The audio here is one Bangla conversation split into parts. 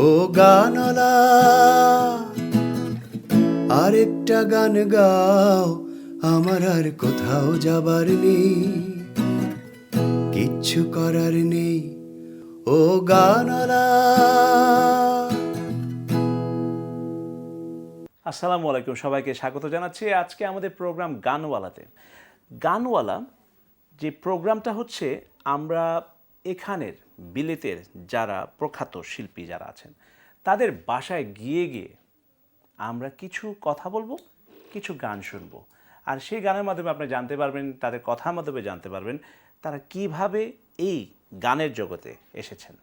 ও গানলা আরেকটা গান গাও, আমার আর কোথাও যাবার নেই, কিচ্ছু করার নেই ও গানলা। আসসালামু আলাইকুম, সবাইকে স্বাগত জানাচ্ছি আজকে আমাদের প্রোগ্রাম গানওয়ালাতে। গানওয়ালা যে প্রোগ্রামটা হচ্ছে, আমরা এখানের বিলেতের যারা প্রখ্যাত শিল্পী যারা আছেন তাদের বাসায় গিয়ে গিয়ে আমরা কিছু কথা বলবো, কিছু গান শুনবো, আর সেই গানের মাধ্যমে আপনি জানতে পারবেন, তাদের কথার মাধ্যমে জানতে পারবেন তারা কিভাবে এই গানের জগতে এসেছেন।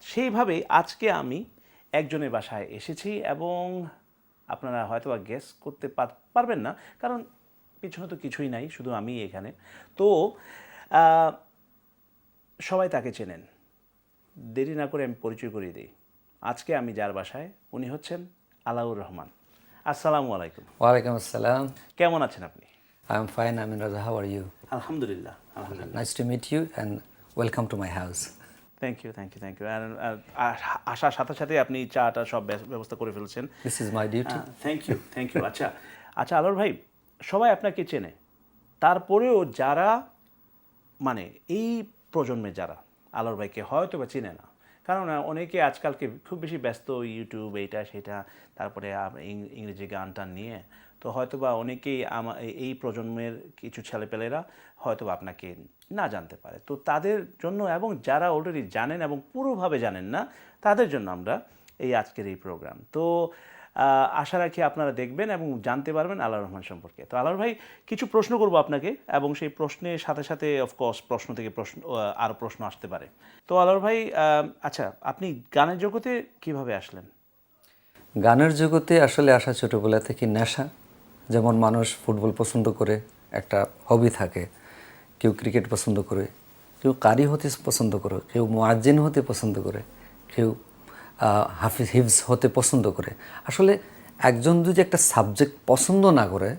সেইভাবেই আজকে আমি একজনের বাসায় এসেছি এবং আপনারা হয়তো বা গেস করতে পারবেন না, কারণ পিছনে তো কিছুই নাই, শুধু আমি এখানে। তো সবাই তাকে চেনেন। দেরি না করে আমি পরিচয় করিয়ে দিই। আজকে আমি যার বাসায়, উনি হচ্ছেন আলাউর রহমান। আসসালামু আলাইকুম। ওয়ালাইকুম আসসালাম। কেমন আছেন আপনি? I am fine, Amin Raza. How are you? আলহামদুলিল্লাহ, আলহামদুলিল্লাহ। Nice to meet you and welcome to my house. Thank you, thank you, thank you. আর আসার সাথে সাথে আপনি চাটা সব ব্যবস্থা করে ফেলছেন। This is my duty. Thank you, thank you. আচ্ছা আচ্ছা, আলোর ভাই, সবাই আপনাকে চেনে, তারপরেও যারা মানে এই প্রজন্মে যারা আলোর ভাইকে হয়তো বা চেনে না, কারণ অনেকে আজকালকে খুব বেশি ব্যস্ত, ইউটিউব এইটা সেটা, তারপরে ইংরেজি গান টান নিয়ে। তো হয়তো বা অনেকেই এই প্রজন্মের কিছু ছেলেপেলেরা হয়তো বা আপনাকে না জানতে পারে। তো তাদের জন্য এবং যারা অলরেডি জানেন এবং পুরোভাবে জানেন না, তাদের জন্য আমরা এই আজকের এই প্রোগ্রাম। তো আশা রাখি আপনারা দেখবেন এবং জানতে পারবেন আল্লাহর রহমান সম্পর্কে। তো আল্লাহর ভাই, কিছু প্রশ্ন করব আপনাকে, এবং সেই প্রশ্নের সাথে সাথে অফকোর্স প্রশ্ন থেকে আরও প্রশ্ন আসতে পারে। তো আল্লাহর ভাই, আচ্ছা, আপনি গানের জগতে কিভাবে আসলেন? গানের জগতে আসলে আসা ছোটোবেলা থেকে নেশা। যেমন মানুষ ফুটবল পছন্দ করে, একটা হবি থাকে, কেউ ক্রিকেট পছন্দ করে, কেউ কারি হতে পছন্দ করে, কেউ মুয়াজ্জিন হতে পছন্দ করে, কেউ হাফিজ হিফজ হতে পছন্দ করে। আসলে একজন যদি একটা সাবজেক্ট পছন্দ না করে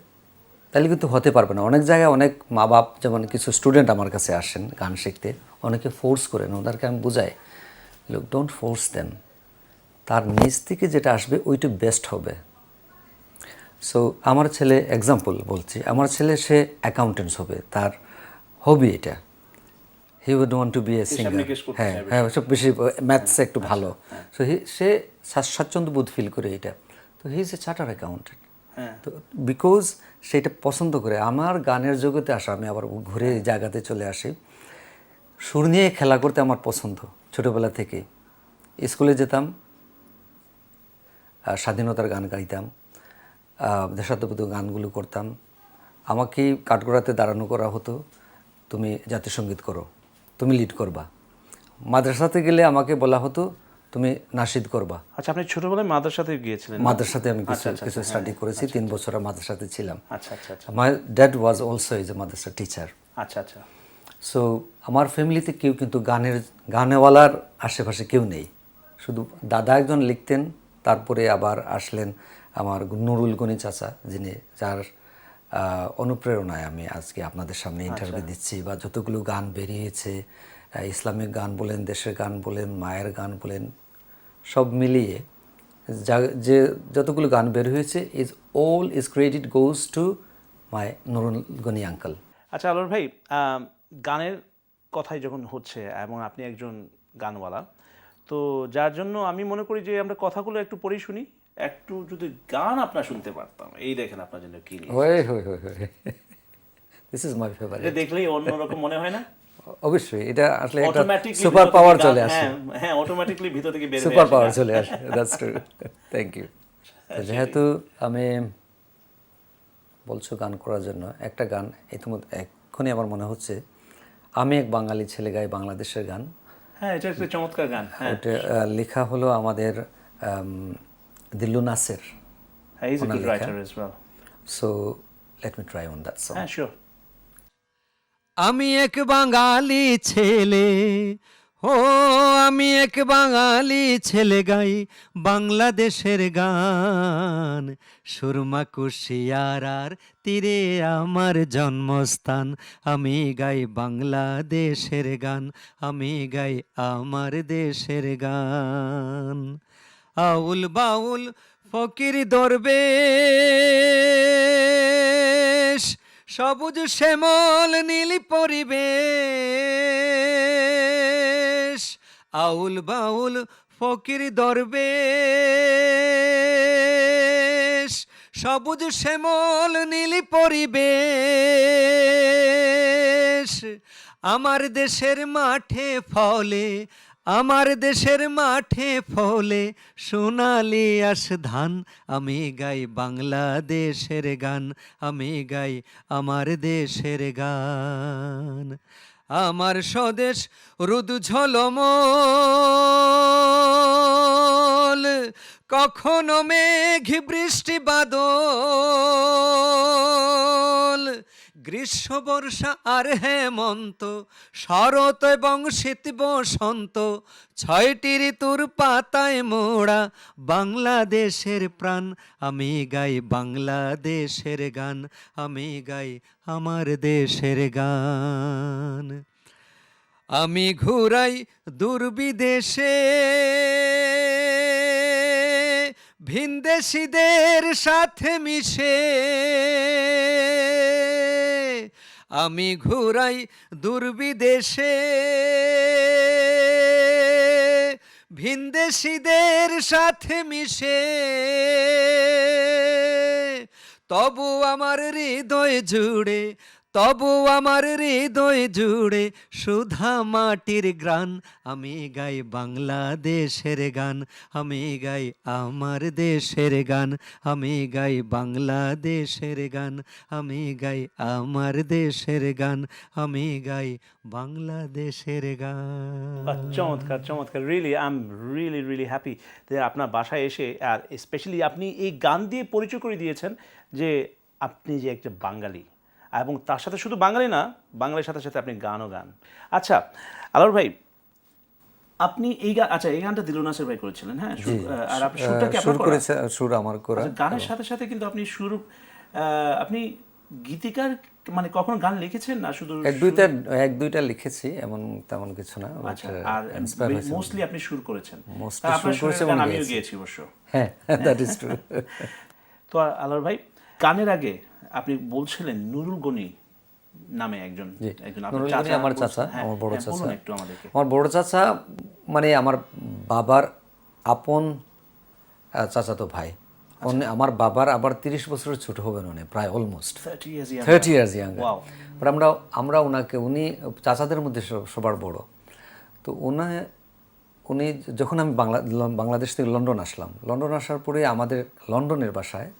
তাহলে কিন্তু হতে পারবে না। অনেক জায়গায় অনেক মা বাপ, যেমন কিছু স্টুডেন্ট আমার কাছে আসেন গান শিখতে, অনেকে ফোর্স করেন, ওদেরকে আমি বুঝাই, লুক, ডোন্ট ফোর্স দেম, তার নিজ থেকে যেটা আসবে ওইটা বেস্ট হবে। সো আমার ছেলে, এক্সাম্পল বলছি, আমার ছেলে সে অ্যাকাউন্টেন্টস হবে, তার হবি এটা। He would want to be a singer. হ্যাঁ হ্যাঁ, সব বেশি ম্যাথসে একটু ভালো। সো সে স্বাচ্ছন্দ্য বোধ ফিল করে এটা। তো he is a chartered accountant. তো বিকজ সেটা পছন্দ করে। আমার গানের জগতে আসা, আমি আবার ঘুরে এই জায়গাতে চলে আসি, সুর নিয়ে খেলা করতে আমার পছন্দ ছোটোবেলা থেকে। স্কুলে যেতাম, স্বাধীনতার গান গাইতাম, দেশাত্মবোধক গানগুলো করতাম। আমাকে কাঠগড়াতে দাঁড়ানো করা হতো, তুমি জাতীয় সঙ্গীত করো, তুমি লিড করবা। মাদ্রাসাতে গেলে আমাকে বলা হতো, তুমি নাশিদ করবা। আচ্ছা, আপনি ছোটবেলায় মাদ্রাসাতে গিয়েছিলেন? মাদ্রাসাতে আমি কিছু স্টাডি করেছি, 3 বছর মাদ্রাসাতে ছিলাম। আচ্ছা আচ্ছা আচ্ছা। My dad was also is a Madrasa teacher. আচ্ছা আচ্ছা। সো আমার ফ্যামিলিতে কেউ কিন্তু গানেওয়ালার আশেপাশে কেউ নেই। শুধু দাদা একজন লিখতেন, তারপরে আবার আসলেন আমার নুরুল গনি চাচা, যার অনুপ্রেরণায় আমি আজকে আপনাদের সামনে ইন্টারভিউ দিচ্ছি, বা যতগুলো গান বেরিয়েছে, ইসলামিক গান বলেন, দেশের গান বলেন, মায়ের গান বলেন, সব মিলিয়ে যে যতগুলো গান বের হয়েছে, all is credit goes to my Nurul Gani uncle. আচ্ছা আলোর ভাই, গানের কথাই যখন হচ্ছে এবং আপনি একজন গানওয়ালা, তো যার জন্য আমি মনে করি যে আমরা কথাগুলো একটু পড়েই শুনি। একটু যদি গান আপনার শুনতে পারতাম, এই দেখেন আপনার জন্য কি নিয়ে। This is my favourite. এটা দেখলেই অন্যরকম মনে হয় না? অবশ্যই, এটা আসলে একটা অটোমেটিকলি সুপার পাওয়ার চলে আসে। হ্যাঁ, অটোমেটিকলি ভিতর থেকে বের হয়ে আসে। সুপার পাওয়ার চলে আসে, দ্যাটস ট্রু। Thank you. যেহেতু আমি বলছো গান করার জন্য, একটা গান ইতিমধ্যে এক্ষুনি আমার মনে হচ্ছে, আমি এক বাঙালি ছেলে গাই বাংলাদেশের গান। হ্যাঁ, এটা একটা চমৎকার গান। হ্যাঁ, ওটা লেখা হলো আমাদের Dillu Naser. He is a good writer as well. So let me try on that song. হ্যাঁ, শিওর। আমি এক বাঙালি ছেলে, ও আমি এক বাঙালি ছেলে গাই বাংলাদেশের গান, সুরমা কুশিয়ারার তীরে আমার জন্মস্থান। আমি গাই বাংলাদেশের গান, আমি গাই আমার দেশের গান। আউল বাউল ফকির দরবেশ, সবুজ শ্যামল নীল পরিবেশ। আউল বাউল ফকির দরবেশ, সবুজ শ্যামল নীল পরিবেশ। আমার দেশের মাঠে ফলে, আমার দেশের মাঠে ফলে সোনালি আস ধান। আমি গাই বাংলাদেশের গান, আমি গাই আমার দেশের গান। আমার স্বদেশ রুদু ঝলমল, কখনো মেঘ বৃষ্টি বাদল। গ্রীষ্ম বর্ষা আর হেমন্ত, শরৎ এবং শীত বসন্ত, ছয়টি ঋতুর পাতায় মোড়া বাংলাদেশের প্রাণ। আমি গাই বাংলাদেশের গান, আমি গাই আমার দেশের গান। আমি ঘুরাই দূরবিদেশে ভিনদেশীদের সাথে মিশে। আমি ঘুরাই দূরবিদেশে ভিনদেশীদের সাথে মিশে। তবু আমার হৃদয় জুড়ে, তবু আমার হৃদয় জুড়ে সুধা মাটির গ্রান। আমি গাই বাংলাদেশের গান, আমি গাই আমার দেশের গান, আমি গাই বাংলাদেশের গান, আমি গাই আমার দেশের গান, আমি গাই বাংলাদেশের গান। চমৎকার চমৎকার, really I am really really happy যে আপনার বাসায় এসে, আর স্পেশালি আপনি এই গান দিয়ে পরিচয় করে দিয়েছেন যে আপনি যে একটা বাঙালি, এবং তার সাথে শুধু বাঙালি না, বাঙালির সাথে সাথে আপনি গানও গান। আচ্ছা আলোর ভাই, আপনি এই গান, আচ্ছা এই গানটা দিলু নাসির ভাই করেছিলেন, হ্যাঁ? আর আপনি সুরটা কি সুর আপনার করা? করেছে, সুর আমার করা। আচ্ছা, গানের সাথে সাথে কিন্তু আপনি সুর, আপনি গীতিকার, মানে কখনো গান লিখেছেন না শুধু? এক দুইটা লিখেছি, এমন তেমন কিছু না। আচ্ছা, আর মোস্টলি আপনি সুর করেছেন? Mostly আপনার সুর করেছি সুরের গান এবং আমিও গেয়েছি। গিয়েছি অবশ্য। হ্যাঁ, দ্যাট ইজ ট্রু। তো আলোর ভাই, গানের আগে আপনি বলছিলেন নুরুল গনি নামে একজন, আপনার নুরুল গনি আমার চাচা, হ্যাঁ, আমার বড় হ্যাঁ, চাচা। বলুন একটু আমাদেরকে। আমার বড় চাচা মানে আমার বাবার আপন চাচাতো ভাই। আমার বাবার আবার 30 বছরের ছোট হবেন উনি, প্রায় অলমোস্ট 30 ইয়ার্স ইয়াঙ্গার। বাট আমরা ওনাকে, উনি চাচাদের মধ্যে সবার বড়। তো উনি যখন আমি বাংলাদেশ থেকে লন্ডন আসলাম, লন্ডন আসার পরে আমাদের লন্ডনের বাসায়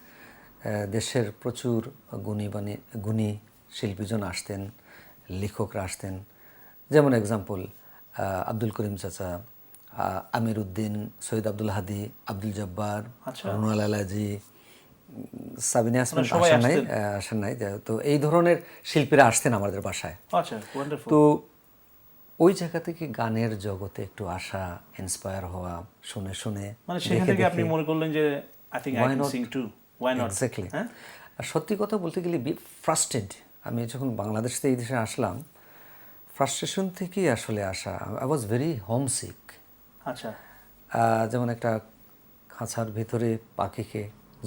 দেশের প্রচুর গুণী শিল্পীজন আসতেন, লেখকরা আসতেন। যেমন এক্সাম্পল আব্দুল করিম চাচা, আমির উদ্দিন, সৈয়দ আব্দুল হাদি, আব্দুল জব্বার, রুনাল আলাজি, সাবিনা আসমান আসেন নাই। তো এই ধরনের শিল্পীরা আসতেন আমাদের বাসায়। তো ওই জায়গা থেকে গানের জগতে একটু আসা, ইন্সপায়ার হওয়া, শুনে শুনে, মানে সেখান থেকে আপনি মনে করলেন যে I think I can sing too, why not? Exactly. আর সত্যি কথা বলতে গেলে ফ্রাস্ট্রেটেড, আমি যখন বাংলাদেশ থেকে এই দেশে আসলাম, ফ্রাস্ট্রেশন থেকেই আসলে আসা। I was very homesick. আচ্ছা, যেমন একটা খাঁচার ভিতরে পাখিকে,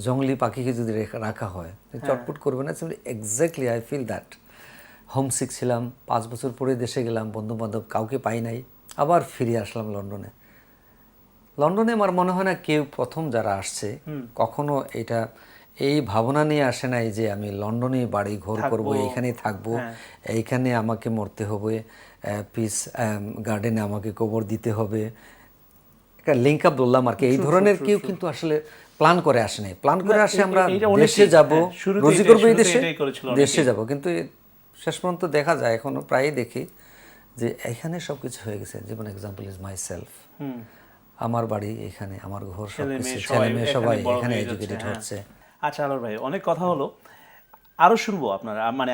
জঙ্গলি পাখিকে যদি রাখা হয় চটপট করবে না, exactly I feel that. Homesick ছিলাম। 5 বছর পরে দেশে গেলাম, বন্ধু বান্ধব কাউকে পাই নাই, আবার ফিরে আসলাম লন্ডনে। আমার মনে হয় না কেউ প্রথম যারা আসছে কখনো এই ভাবনা নিয়ে আসে নাই যে আমি লন্ডনে বাড়ি ঘর করব, এইখানেই থাকবো, এইখানে আমাকে মরতে হবে, পিস গার্ডেনে আমাকে কবর দিতে হবে। একটা লিঙ্ক আপ বললাম আর কি, এই ধরনের কেউ কিন্তু আসলে প্ল্যান করে আসে নাই। প্ল্যান করে আসে আমরা দেশে যাব, রুজি করবো এই দেশে যাব। কিন্তু শেষ পর্যন্ত দেখা যায়, এখনো প্রায়ই দেখি যে এখানে সব কিছু হয়ে গেছে। যেমন এক্সাম্পল ইজ মাই সেলফ, আমার বাড়ি এখানে, আমার ঘর, সব কিছু, ছেলে মেয়ে সবাই এখানে এডুকেটেড হচ্ছে। আচ্ছা আলোর ভাই, অনেক কথা হলো। আরও শুনবো আপনার মানে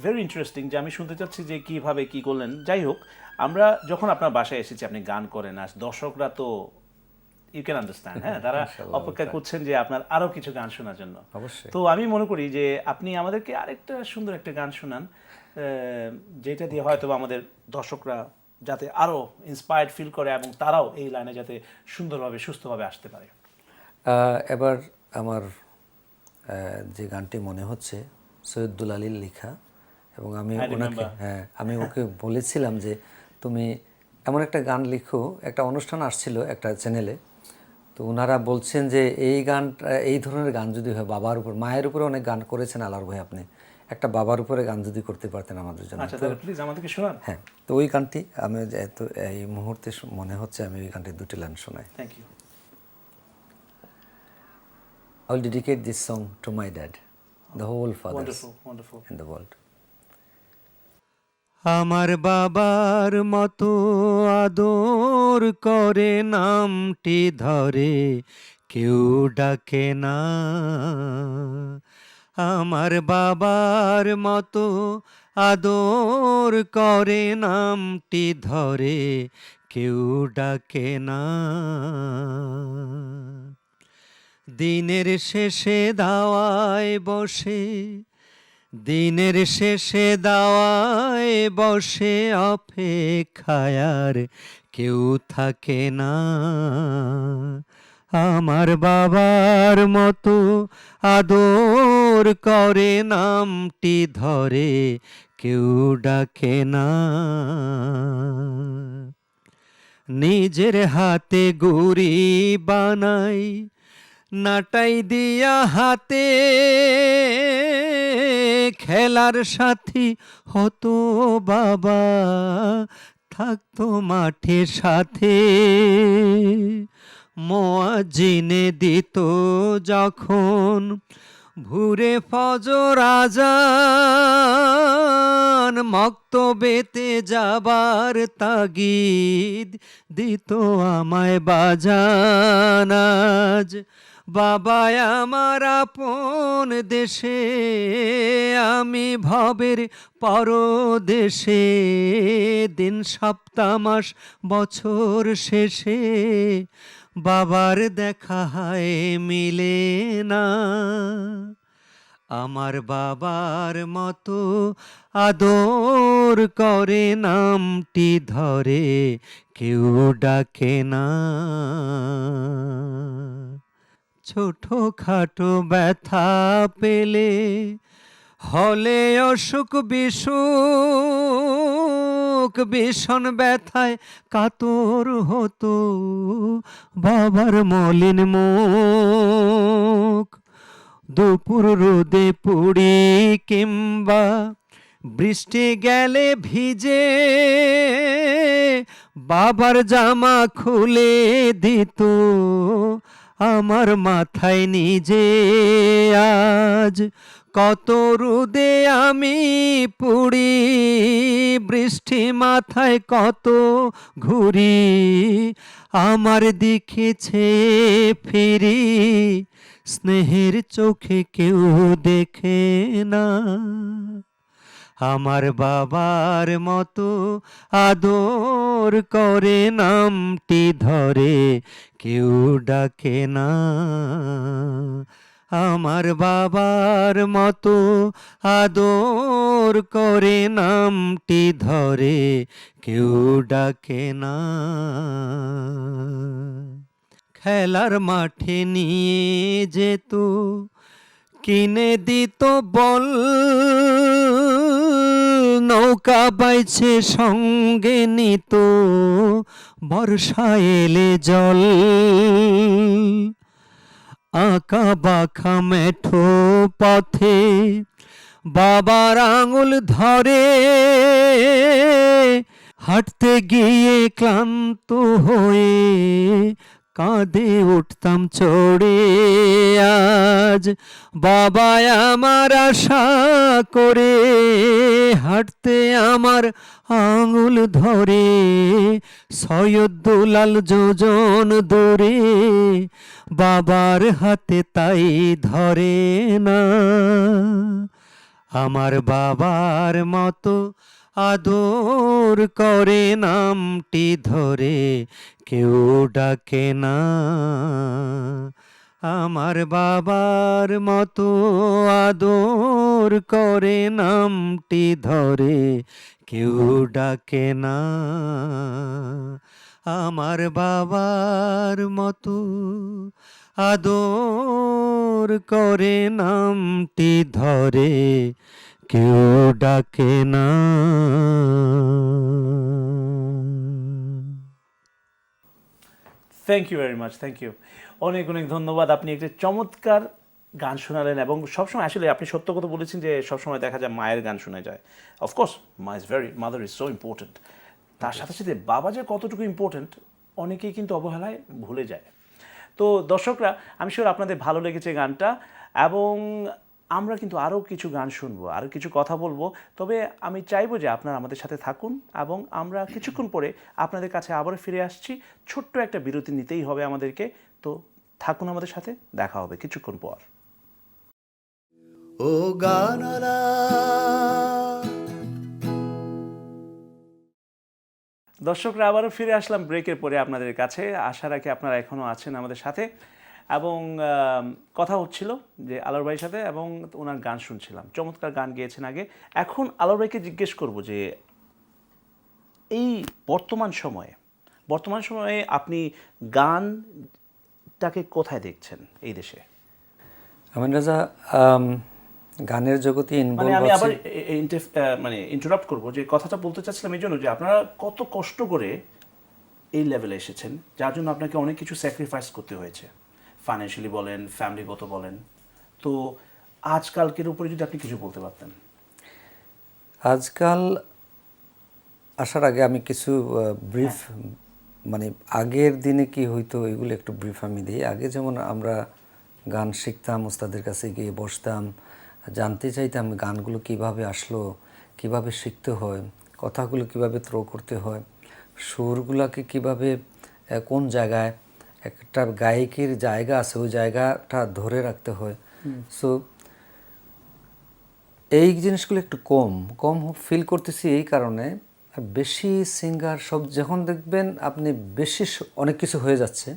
ভেরি ইন্টারেস্টিং, যে আমি শুনতে চাচ্ছি যে কিভাবে কি করলেন। যাই হোক, আমরা যখন আপনার বাসায় এসেছি, আপনি গান করেন, আর দর্শকরা তো ইউ ক্যান আন্ডারস্ট্যান্ড, হ্যাঁ, তারা ইনশাআল্লাহ, অপেক্ষা করছেন যে আপনার আরও কিছু গান শোনার জন্য। অবশ্যই। তো আমি মনে করি যে আপনি আমাদেরকে আরেকটা সুন্দর একটা গান শোনান, যেটা দিয়ে হয়তো আমাদের দর্শকরা যাতে আরও ইন্সপায়ার্ড ফিল করে এবং তারাও এই লাইনে যাতে সুন্দরভাবে সুস্থভাবে আসতে পারে। এবার আমার যে গানটি মনে হচ্ছে সৈয়দুল আলীর লেখা, এবং আমি ওনাকে আমি ওকে বলেছিলাম যে তুমি এমন একটা গান লিখো। একটা অনুষ্ঠান আসছিল একটা চ্যানেলে, তো ওনারা বলছেন যে এই গানটা, এই ধরনের গান যদি হয়, বাবার উপর, মায়ের উপরে অনেক গান করেছেন আলার ভাই, আপনি একটা বাবার উপরে গান যদি করতে পারতেন আমাদের জন্য। আচ্ছা, তাহলে প্লিজ আমাদেরকে শোনান। হ্যাঁ, তো ওই গানটি আমি যেহেতু এই মুহূর্তে মনে হচ্ছে, আমি ওই গানটি দুটি লাইন শোনাই। Thank you. I will dedicate this song to my dad, the whole fathers wonderful, wonderful. in the world. আমার বাবার মতো আদর করে নামটি ধরে কেউ ডাকে না। আমার বাবার মতো আদর করে নামটি ধরে কেউ ডাকে না। দিনের শেষে দাওয়ায় বসে, দিনের শেষে দাওয়ায় বসে অপেক্ষায় আর কেউ থাকে না। আমার বাবার মতো আদর করে নামটি ধরে কেউ ডাকে না। নিজের হাতে গুড়ি বানাই, নাটাই দিয়া হাতে, খেলার সাথী হতো বাবা, থাকতো মাঠে সাথে। মুয়াজ্জিনে দিত যখন ভোরে ফজর আজান, মক্তবেতে যাবার তাগিদ দিত আমায় বাজান। আজ বাবা আমার আপন দেশে, আমি ভবের পরদেশে। দিন সপ্তাহ মাস বছর শেষে বাবার দেখা হয় মিলে না। আমার বাবার মতো আদর করে নামটি ধরে কেউ ডাকে না। ছোট খাটো ব্যথা পেলে হলে অসুখ বিসুখ, ভীষণ ব্যথায় কাতর হতো বাবার মলিন মুখ। দুপুর রোদে পুড়ি কিংবা বৃষ্টি গেলে ভিজে, বাবার জামা খুলে দিত আমার মাথায় নিজে। আজ কত রোদে আমি পুড়ি, বৃষ্টি মাথায় কত ঘুরি, আমার দিকে চেয়ে ফিরি, স্নেহের চোখে কেউ দেখে না। আমার বাবার মতো আদর করে নামটি ধরে কেউ ডাকে না। আমার বাবার মতো আদর করে নামটি ধরে কেউ ডাকে না। খেলার মাঠে নিয়ে যেত, কিনে দিত বল, নৌকা বাইছে সঙ্গে নিত, বর্ষা এলে জল। আঁকা বাঁকা মেঠো পথে বাবার আঙুল ধরে, হাঁটতে গিয়ে ক্লান্ত হয়ে কাঁদে উঠতাম চড়ে। আজ বাবা আমার আশা করে হাঁটতে আমার আঙুল ধরে, সৈয়দুলাল যোজন দূরে বাবার হাতে তাই ধরে না। আমার বাবার মতো আদর করে নামটি ধরে কেউ ডাকে না। আমার বাবার মতো আদর করে নামটি ধরে কেউ ডাকে না। আমার বাবার মতো আদর করে নামটি ধরে কেউ ডাকে না। Thank you very much, thank you. অনেক অনেক ধন্যবাদ। আপনি একটা চমৎকার গান শোনালেন এবং সবসময় আসলে আপনি সত্য কথা বলেছেন যে সবসময় দেখা যায় মায়ের গান শোনা যায়। Of course mother is so important. তার সাথে সাথে বাবা যে কতটুকু ইম্পর্ট্যান্ট অনেকেই কিন্তু অবহেলায় ভুলে যায়। তো দর্শকরা, আমি শিওর আপনাদের ভালো লেগেছে গানটা এবং আমরা কিন্তু আরও কিছু গান শুনবো, আরও কিছু কথা বলবো। তবে আমি চাইবো যে আপনারা আমাদের সাথে থাকুন এবং আমরা কিছুক্ষণ পরে আপনাদের কাছে আবার ফিরে আসছি। ছোট্ট একটা বিরতি নিতেই হবে আমাদেরকে, তো থাকুন আমাদের সাথে, দেখা হবে কিছুক্ষণ পর। ও গানলা দর্শকরা, আবারও ফিরে আসলাম ব্রেকের পরে আপনাদের কাছে। আশা রাখি আপনারা এখনও আছেন আমাদের সাথে এবং কথা হচ্ছিল যে আলোর ভাইয়ের সাথে এবং ওনার গান শুনছিলাম। চমৎকার গান গেয়েছেন আগে। এখন আলোর ভাইকে জিজ্ঞেস করব যে এই বর্তমান সময়ে আপনি গানটাকে কোথায় দেখছেন এই দেশে? আমিন রাজা, গানের জগতে মানে ইনভলভ আমি আবার আছে। ইন্টারাপ্ট করব, যে কথাটা বলতে চাচ্ছিলাম এই জন্য যে আপনারা কত কষ্ট করে এই লেভেলে এসেছেন, যার জন্য আপনাকে অনেক কিছু স্যাক্রিফাইস করতে হয়েছে, ফাইন্যান্সিয়ালি বলেন, ফ্যামিলিগত বলেন। তো আজকালকের উপরে যদি আপনি কিছু বলতে পারতেন। আজকাল আসার আগে আমি কিছু ব্রিফ, মানে আগের দিনে কি হইতো এগুলো একটু ব্রিফ আমি দিই। আগে যেমন আমরা গান শিখতাম, ওস্তাদের কাছে গিয়ে বসতাম, জানতে চাইতাম গানগুলো কিভাবে আসলো, কিভাবে শিখতে হয়, কথাগুলো কিভাবে থ্রো করতে হয়, সুরগুলোকে কিভাবে কোন জায়গায় একটা গায়কের জায়গা আছে ওই জায়গাটা ধরে রাখতে হয়। সো এই জিনিসগুলো একটু কম ফিল করতেছি এই কারণে। আর বেশি সিঙ্গার সব যখন দেখবেন আপনি বেশি অনেক কিছু হয়ে যাচ্ছে,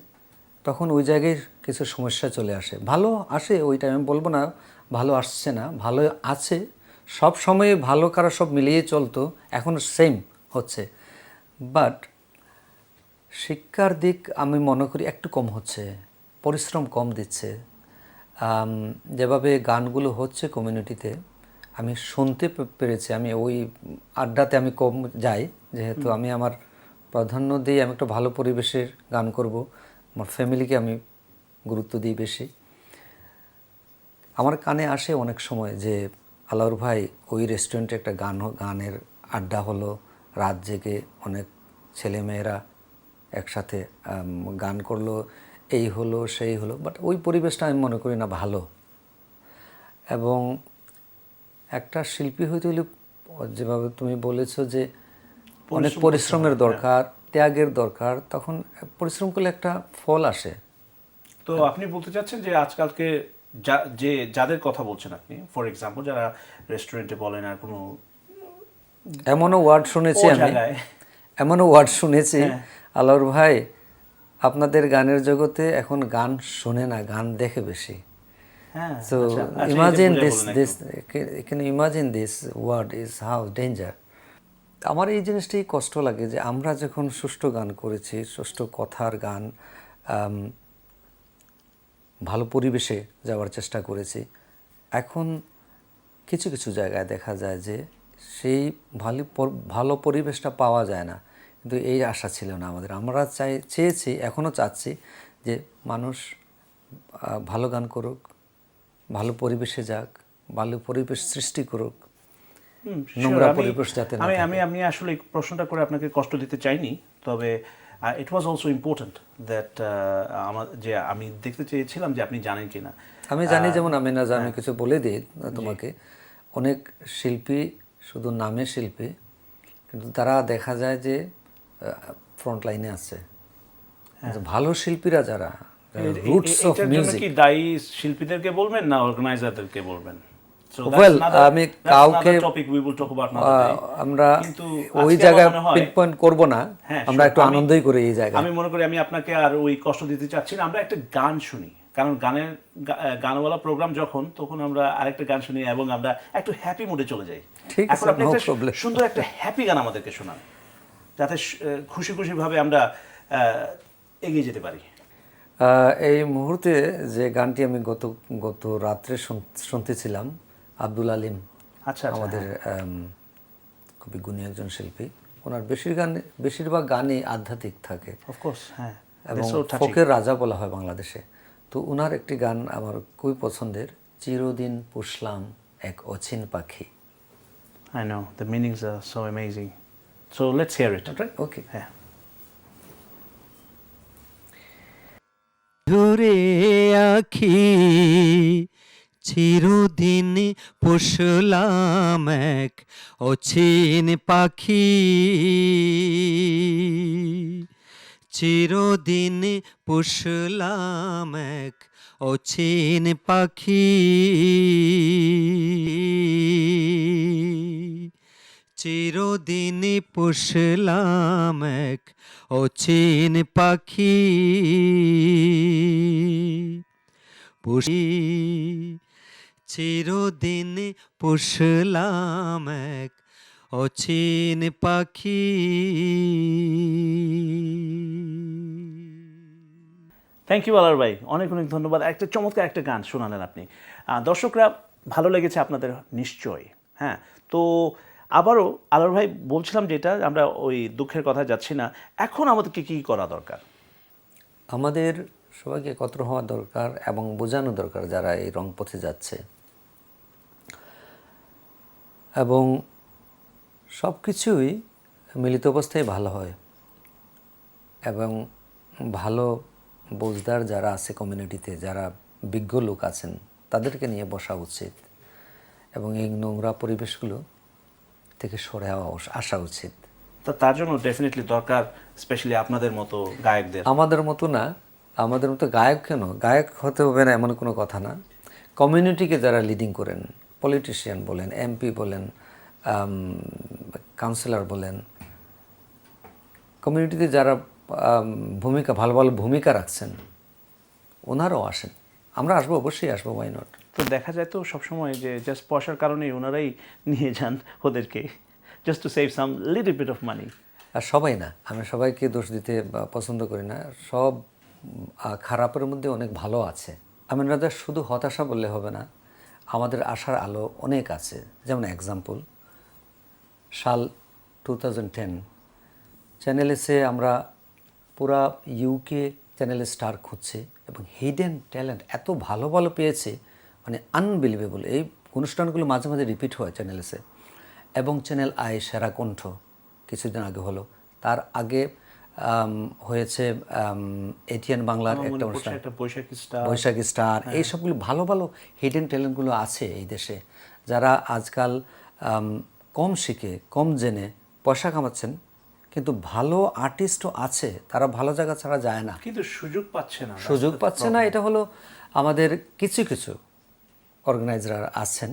তখন ওই জায়গায় কিছু সমস্যা চলে আসে। ভালো আসে ওই টাইমে, বলবো না ভালো আসছে না, ভালো আছে। সব সময়ে ভালো খারাপ সব মিলিয়ে চলতো, এখন সেম হচ্ছে। বাট শিক্ষার দিক আমি মনে করি একটু কম হচ্ছে, পরিশ্রম কম দিচ্ছে। যেভাবে গানগুলো হচ্ছে কমিউনিটিতে আমি শুনতে পেরেছি, আমি ওই আড্ডাতে আমি কম যাই, যেহেতু আমি আমার প্রাধান্য দিই আমি একটা ভালো পরিবেশের গান করব, আমার ফ্যামিলিকে আমি গুরুত্ব দিই বেশি। আমার কানে আসে অনেক সময় যে আলাউর ভাই ওই রেস্টুরেন্টে একটা গানের আড্ডা হলো, রাত জেগে অনেক ছেলেমেয়েরা একসাথে গান করলো, এই হলো সেই হলো। বাট ওই পরিবেশটা আমি মনে করি না ভালো। এবং একটা শিল্পী হইতে হলে যেভাবে তুমি বলেছো যে অনেক পরিশ্রমের দরকার, ত্যাগের দরকার, তখন পরিশ্রম করলে একটা ফল আসে। তো আপনি বলতে চাচ্ছেন যে আজকালকে যাদের কথা বলছেন আপনি, ফর এক্সাম্পল যারা রেস্টুরেন্টে বলেন আর কোনো এমনও ওয়ার্ড শুনেছি আমি, আলোর ভাই আপনাদের গানের জগতে এখন গান শোনে না, গান দেখে বেশি। So imagine can you imagine this word is how danger. আমার এই জিনিসটাই কষ্ট লাগে যে আমরা যখন সুষ্ঠু গান করেছি, সুষ্ঠু কথার গান, ভালো পরিবেশে যাওয়ার চেষ্টা করেছি, এখন কিছু কিছু জায়গায় দেখা যায় যে সেই ভালো পরিবেশটা পাওয়া যায় না। কিন্তু এই আশা ছিল না আমাদের। আমরা চেয়েছি, এখনও চাচ্ছি যে মানুষ ভালো গান করুক, ভালো পরিবেশে যাক, ভালো পরিবেশ সৃষ্টি করুক, নোংরা পরিবেশ যাতে না থাকে। আমি আসলে এই প্রশ্নটা করে আপনাকে কষ্ট দিতে চাইনি, তবে ইট ওয়াজ অলসো ইম্পর্ট্যান্ট দ্যাট যে আমি দেখতে চেয়েছিলাম যে আপনি জানেন কিনা। আমি জানি, যেমন আমি না জানি কিছু বলে দিই তোমাকে, অনেক শিল্পী শুধু নামে শিল্পী, কিন্তু তারা দেখা যায় যে ফ্রন্ট লাইনে আছে। ভালো শিল্পীরা যারা রুটস অফ মিউজিক, কি দায়ী শিল্পীদেরকে বলবেন না অর্গানাইজারদেরকে বলবেন? So that's Well, another- আমি that's কাউকে another topic we will talk about another day. আমরা কিন্তু ওই আজকে জায়গায় আমার মনে হয়- পিন পয়েন্ট করবো না, হ্যাঁ, আমরা sure, একটু আমি- আনন্দই করি এই জায়গায়। আমি মনে করি আমি আপনাকে আর ওই কষ্ট দিতে চাচ্ছি না, আমরা একটা গান শুনি, কারণ গানওয়ালা প্রোগ্রাম যখন, তখন আমরা আরেকটা গান শুনি এবং আমরা একটু হ্যাপি মুডে চলে যাই। ঠিক আছে, এখন আপনি no একটা problem. সুন্দর একটা হ্যাপি গান আমাদেরকে শোনান, যাতে খুশি খুশি ভাবে আমরা এগিয়ে যেতে পারি। এই মুহূর্তে যে গানটি আমি গত রাত্রে শুনতেছিলাম, আব্দুল আলিম, আচ্ছা, আমাদের খুবই গুণী একজন শিল্পী, ওনার বেশিরভাগ গানই আধ্যাত্মিক থাকে অফকোর্স, হ্যাঁ, এবং That's so touching. ফোকের রাজা বলা হয় বাংলাদেশে। তো ওনার একটি গান আমার খুবই পছন্দের, চিরদিন পুষলাম এক অচিন পাখি। I know, the meanings are so amazing. So let's hear it. Right? Okay. হ্যাঁ। ধরে আখি চিরদিন পুষলাম এক অচিন পাখি, চিরদিন পুষলাম এক অচিন পাখি, চিরদিন পুষলাম এক অচিন পাখি, চিরদিন পুষলাম এক অচিন পাখি। থ্যাংক ইউ আলার ভাই, অনেক অনেক ধন্যবাদ। একটা চমৎকার একটা গান শোনালেন আপনি। দর্শকরা ভালো লেগেছে আপনাদের নিশ্চয়ই। হ্যাঁ, তো আবারও আলার ভাই বলছিলাম যেটা, আমরা ওই দুঃখের কথা যাচ্ছি না, এখন আমাদেরকে কী করা দরকার? আমাদের সবাইকে একত্র হওয়া দরকার এবং বোঝানো দরকার যারা এই রং পথে যাচ্ছে, এবং সব কিছুই মিলিত অবস্থায় ভালো হয়, এবং ভালো বোঝদার যারা আছে কমিউনিটিতে, যারা বিজ্ঞ লোক আছেন, তাদেরকে নিয়ে বসা উচিত এবং এই নোংরা পরিবেশগুলো থেকে সরে আসা উচিত। তো তার জন্য ডেফিনেটলি দরকার স্পেশালি আপনাদের মতো গায়কদের। আমাদের মতো না, আমাদের মতো গায়ক কেন, গায়ক হতে হবে না এমন কোনো কথা না। কমিউনিটিকে যারা লিডিং করেন, পলিটিশিয়ান বলেন, এমপি বলেন, কাউন্সিলর বলেন, কমিউনিটিতে যারা ভালো ভালো ভূমিকা রাখছেন, ওনারাও আসেন। আমরা আসবো, অবশ্যই আসবো, ওয়াই নট। তো দেখা যায় তো সবসময় যে জাস্ট পয়সার কারণেই ওনারাই নিয়ে যান ওদেরকে, just to save some little bit of money. আর সবাই না, আমি সবাইকে দোষ দিতে পছন্দ করি না। সব খারাপের মধ্যে অনেক ভালো আছে। আমি রাজা শুধু হতাশা বললে হবে না, আমাদের আশার আলো অনেক আছে। যেমন এক্সাম্পল, সাল 2010 চ্যানেল এসে আমরা পুরা ইউকে চ্যানেলে স্টার খুঁজছে এবং হিডেন ট্যালেন্ট এত ভালো ভালো পেয়েছে, মানে আনবিলিভেবল। এই অনুষ্ঠানগুলো মাঝে মাঝে রিপিট হয় চ্যানেল এসে, এবং চ্যানেল আই সেরা কণ্ঠ কিছুদিন আগে হলো, তার আগে হয়েছে এটিএন বাংলার একটা অনুষ্ঠান, বৈশাখী স্টার। এই সবগুলো ভালো ভালো হিডেন ট্যালেন্টগুলো আছে এই দেশে, যারা আজকাল কম শিখে, কম জেনে পয়সা কামাচ্ছেন, কিন্তু ভালো আর্টিস্টও আছে, তারা ভালো জায়গা ছাড়া যায় না, কিন্তু সুযোগ পাচ্ছে না। সুযোগ পাচ্ছে না। এটা হলো আমাদের কিছু কিছু অর্গানাইজার আছেন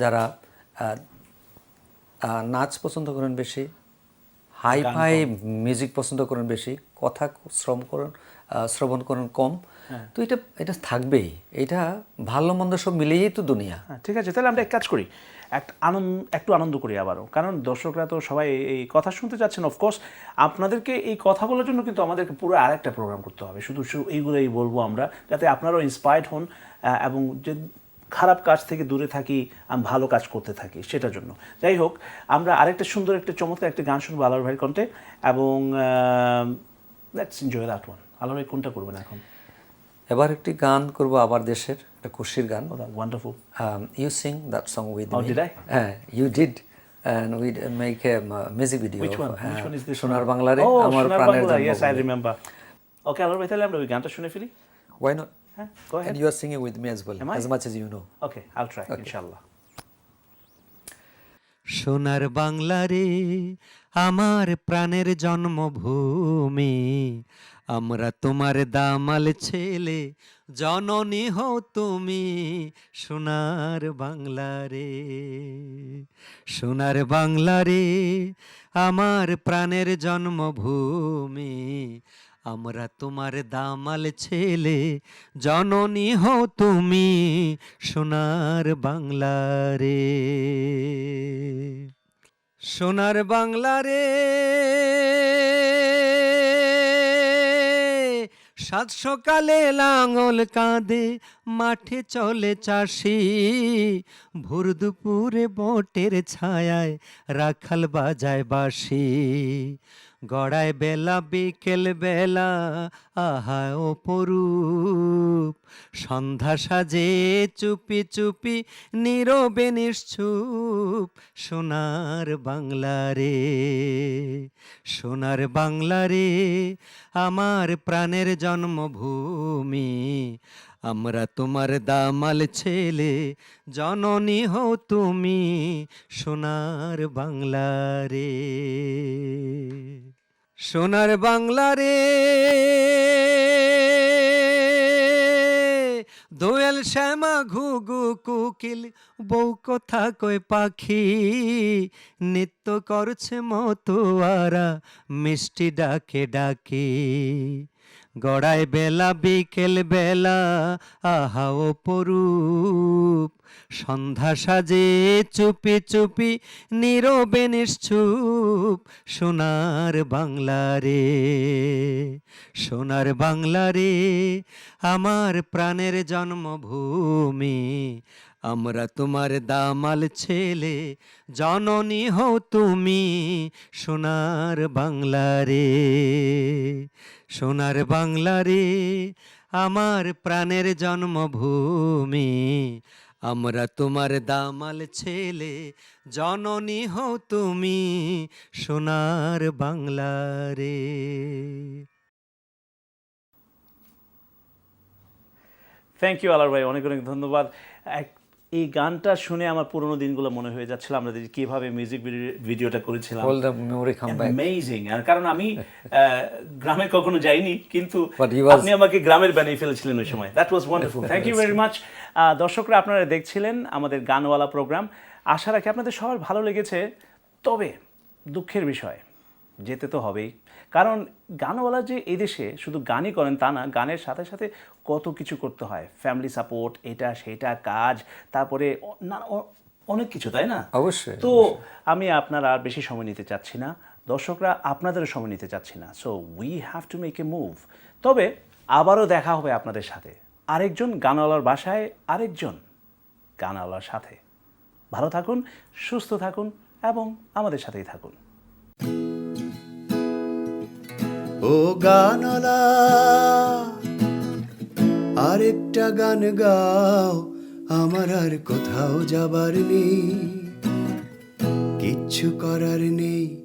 যারা নাচ পছন্দ করেন বেশি, হাই ফাই মিউজিক পছন্দ করেন বেশি, কথা শ্রবণ করেন কম। তো এটা থাকবেই, এটা ভালো মন্দ সব মিলিয়েই তো দুনিয়া। ঠিক আছে, তাহলে আমরা এক কাজ করি, একটু আনন্দ করি আবারও, কারণ দর্শকরা তো সবাই এই কথা শুনতে চাচ্ছেন। অফকোর্স আপনাদেরকে এই কথা বলার জন্য কিন্তু আমাদেরকে পুরো আরেকটা প্রোগ্রাম করতে হবে, শুধু এইগুলোই বলবো আমরা, যাতে আপনারাও ইন্সপায়ার্ড হন এবং যে খারাপ কাজ থেকে দূরে থাকি, ভালো কাজ করতে থাকি, সেটার জন্য। যাই হোক, আমরা আরেকটা সুন্দর একটা চমৎকার একটা গান শুনবো আলোর ভাইয়ের কণ্ঠে, এবং লেটস এনজয় দ্যাট ওয়ান। আলোর ভাই কোনটা করবেন এখন? এবার একটি গান করব আবার দেশের, একটা খুশির গান। Wonderful. You sing that song with me. Did I? হ্যাঁ, you did, and we make a music video. Which one? Which one is this? সোনার বাংলারে Oh, আমার সোনার প্রাণের বাংলা, জন্ম। yes, I remember. Okay, আলোর ভাই, তাহলে আমরা ওই গানটা শুনে ফেলি। Why not? হ্যাঁ, go ahead. And you are singing with me as well, Am I? as much as you know. Okay, I'll try, inshallah. সোনার বাংলা রে আমার প্রাণের জন্মভূমি, আমরা তোমার দামাল ছেলে, জননী হও তুমি সোনার বাংলা রে। সোনার বাংলা রে, আমার প্রাণের জন্মভূমি, আমরা তোমার দামাল ছেলে, জননী হও তুমি সোনার বাংলা রে। সোনার বাংলা রে, 7 সকালে লাঙল কাঁদে, মাঠে চলে চাষি, ভোর দুপুরে বটের ছায়ায় রাখাল বাজায় বাঁশি। গড়ায় বেলা বিকেল বেলা আহা অপরূপ, সন্ধ্যা সাজে চুপি চুপি নীরবে নিশ্চুপ, সোনার বাংলা রে। সোনার বাংলা রে, আমার প্রাণের জন্মভূমি, আমরা তোমার দামাল ছেলে, জননী হও তুমি সোনার বাংলা রে। সোনার বাংলা রে, দোয়েল শ্যামা ঘুঘু কোকিল, বউ কথা কয় পাখি, নৃত্য করছে মতোয়ারা মিষ্টি ডাকে ডাকে। গড়ায় বেলা বিকেল বেলা আহা অপরূপ, সন্ধ্যা সাজে চুপি চুপি নীরবে নিশ্চুপ, সোনার বাংলা রে। সোনার বাংলা রে, আমার প্রাণের জন্মভূমি, আমরা তোমার দামাল ছেলে, জননী হও তুমি সোনার বাংলা রে। সোনার বাংলা রে, আমার প্রাণের জন্মভূমি, আমরা তোমার দামাল ছেলে, জননী হও তুমি সোনার বাংলা রে। থ্যাংক ইউ আলার ভাই, অনেক অনেক ধন্যবাদ। এই গানটা শুনে আমার পুরোনো দিনগুলো মনে হয়ে যাচ্ছিল, আমরা যে কিভাবে মিউজিক ভিডিওটা করেছিলাম। All the memory come back. Amazing. আর কারণ আমি গ্রামে কখনো যাইনি, কিন্তু But he was- আপনি আমাকে গ্রামের বানিয়ে ফেলেছিলেন ওই সময়। That was wonderful. Thank you very much. দর্শকরা, আপনারা দেখছিলেন আমাদের গানওয়ালা প্রোগ্রাম। আশা রাখি আপনাদের সবার ভালো লেগেছে। তবে দুঃখের বিষয়, যেতে তো হবেই, কারণ গানওয়ালা যে এই দেশে শুধু গানই করেন তা না, গানের সাথে সাথে কত কিছু করতে হয়, ফ্যামিলি সাপোর্ট, এটা সেটা কাজ, তারপরে অনেক কিছু, তাই না? অবশ্যই। তো আমি আপনার আর বেশি সময় নিতে চাচ্ছি না, দর্শকরা আপনাদেরও সময় নিতে চাচ্ছি না। So we have to make a move. তবে আবারও দেখা হবে আপনাদের সাথে, আরেকজন গানওয়ালার বাসায়, আরেকজন গানওয়ালার সাথে। ভালো থাকুন, সুস্থ থাকুন এবং আমাদের সাথেই থাকুন। ও গানওয়ালা, আরেকটা গান গাও, আমার আর কোথাও যাবার নেই, কিচ্ছু করার নেই।